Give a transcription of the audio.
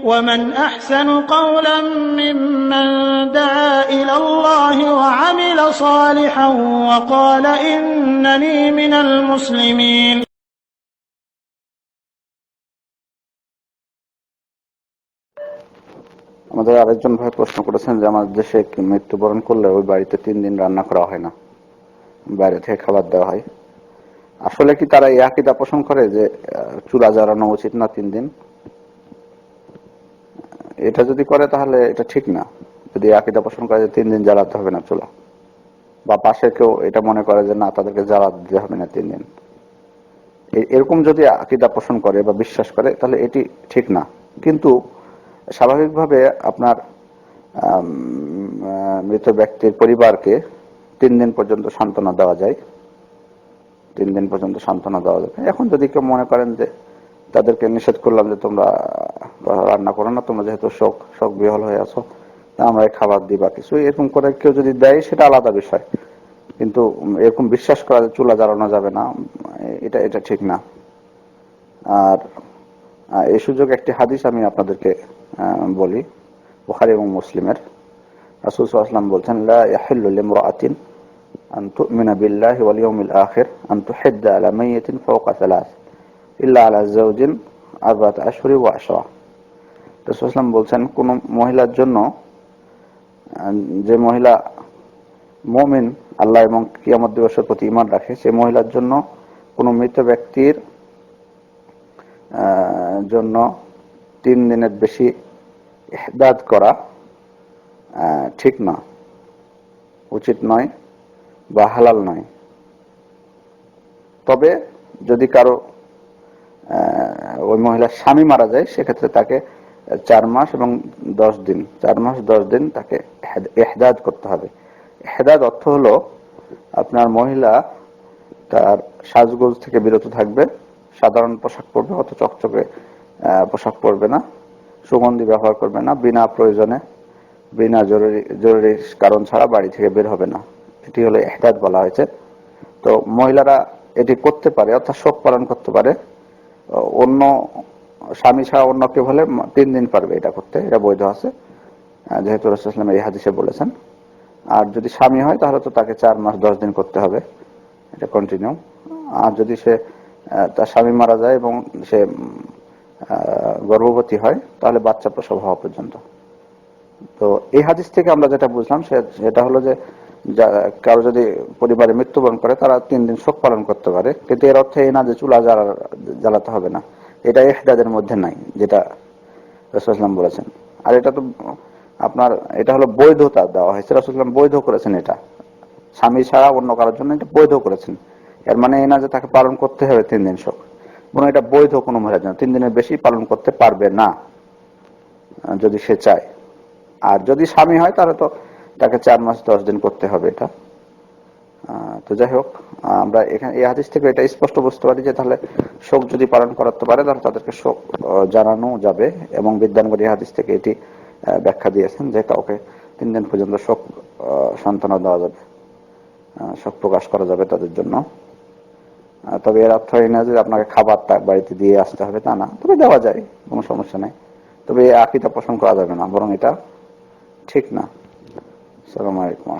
ومن أحسن قولا ممن دعا إلى الله وعمل صالحا وقال إنني من المسلمين. আমাদের আরেকজন ভাই প্রশ্ন করেছেন যে আমাদের দেশে মৃত্যুবরণ করলে ওই বাড়িতে 3 দিন রান্না করা হয় না, বাইরে থেকে খাবার দেওয়া হয়। আসলে কি তারা এই আকীদা পোষণ করে যে চুলা জ্বালানো উচিত না 3 দিন? এটা যদি করে তাহলে এটা ঠিক না। যদি আকীদা পোষণ করে যে 3 দিন জ্বালাতে হবে না চুলা, বা পাশে কেউ এটা মনে করে যে না তাদেরকে জ্বালা দিতে হবে না 3 দিন, এরকম যদি আকীদা পোষণ করে বা বিশ্বাস করে তাহলে এটি ঠিক না। কিন্তু স্বাভাবিকভাবে আপনার মৃত ব্যক্তির পরিবারকে 3 দিন পর্যন্ত সান্ত্বনা দেওয়া যায়, 3 দিন পর্যন্ত সান্ত্বনা দেওয়া যাবে। এখন যদি কেউ মনে করেন যে তাদেরকে নিষেধ করলাম যে তোমরা রান্না করো না, তোমরা যেহেতু শোক বিহল হয়ে আছো, আমরা খাবার দিবা কিছু, এরকম করে কেউ যদি দেয় সেটা আলাদা বিষয়। কিন্তু এরকম বিশ্বাস করা যে চুলা জ্বালানো যাবে না, এটা ঠিক না। আর এই সুযোগে একটি হাদিস আমি আপনাদেরকে বলি, বুখারী এবং মুসলিমের। রাসূল সাল্লাল্লাহু আলাইহি ওয়াসাল্লাম বলছেন, লা ইয়াহিল্লু লিমরাআতিন আন তু'মিনা বিল্লাহি ওয়াল ইয়াউমিল আখির আন তুহিদ্দা আলা মাইয়িতিন ফাওকা সালাস ইল্লা আলা যাওজিন আরবা'আত আশহুরি ওয়া আশরা। রাসূল সাল্লাল্লাহু আলাইহি ওয়াসাল্লাম বলছেন, কোন মহিলার জন্য, যে মহিলা মুমিন, আল্লাহ এবং কিয়ামত দিবসের প্রতি ঈমান রাখে, সেই মহিলার জন্য কোন মৃত ব্যক্তির জন্য 3 দিনের বেশি ইহদাদ করা ঠিক না, উচিত নয় বা হালাল নয়। তবে যদি কারো ওই মহিলার স্বামী মারা যায়, সেক্ষেত্রে তাকে 4 মাস এবং 10 দিন 4 মাস 10 দিন তাকে ইহদাদ করতে হবে। ইহদাদ অর্থ হলো আপনার মহিলা তার সাজগোজ থেকে বিরত থাকবে, সাধারণ পোশাক পরবে, অত চকচকে পোশাক পরবে না, সুগন্ধি ব্যবহার করবে না, বিনা প্রয়োজনে বিনা জরুরি কারণ ছাড়া বাড়ি থেকে বের হবে না। এটি হলো ইহদাদ বলা হয়েছে। তো মহিলারা এটি করতে পারে, অর্থাৎ শোক পালন করতে পারে। অন্য স্বামী ছাড়া অন্য কেউ হলে 3 দিন পারবে এটা করতে, এটা বৈধ আছে, যেহেতু রাসূল সাল্লাল্লাহু আলাইহি ওয়াসাল্লাম এই হাদিসে বলেছেন। আর যদি স্বামী হয় তাহলে তো তাকে 4 মাস 10 দিন করতে হবে, এটা কন্টিনিউ। আর যদি সে তার স্বামী মারা যায় এবং সে গর্ভবতী হয়, তাহলে বাচ্চা প্রসব হওয়া পর্যন্ত। তো এই হাদিস থেকে আমরা যেটা বুঝলাম সেটা হলো যে কারো যদি পরিবারে মৃত্যুবরণ করে তারা 3 দিন শোক পালন করতে পারে, কিন্তু এর অর্থ এই না যে চুলা জ্বালাতে হবে না। এটা ইহদাদের মধ্যে নাই, যেটা রাসূল সাল্লাল্লাহু আলাইহি ওয়াসাল্লাম বলেছেন। আর এটা তো আপনার এটা হলো বৈধতা দেওয়া হয়েছে, রাসূল সাল্লাল্লাহু আলাইহি ওয়াসাল্লাম বৈধ করেছেন এটা, স্বামী ছাড়া অন্য কারোর জন্য এটা বৈধ করেছেন। এর মানে এই না যে তাকে পালন করতে হবে 3 দিন শোক, বরং এটা বৈধ কোনো মহিলার জন্য 3 দিনের বেশি পালন করতে পারবে না যদি সে চায়। আর যদি স্বামী হয় তাহলে তো তাকে 4 মাস 10 দিন করতে হবে এটা। তো যাই হোক, আমরা এখানে এই হাদিস থেকে এটা স্পষ্ট বুঝতে পারি যে তাহলে শোক যদি পালন করাতে পারে তাহলে তাদেরকে শোক জানানো যাবে। এবং বিদ্যানগরী হাদিস থেকে এটি ব্যাখ্যা দিয়েছেন যে কাউকে 3 দিন পর্যন্ত শোক সান্ত্বনা দেওয়া যাবে, শোক প্রকাশ করা যাবে তাদের জন্য। তবে এর অর্থ এই না যে আপনাকে খাবার তার বাড়িতে দিয়ে আসতে হবে, তা না, তবে দেওয়া যায়, কোনো সমস্যা নেই। তবে এই আকীদা পোষণ করা যাবে না, বরং এটা ঠিক না। আসসালামু আলাইকুম।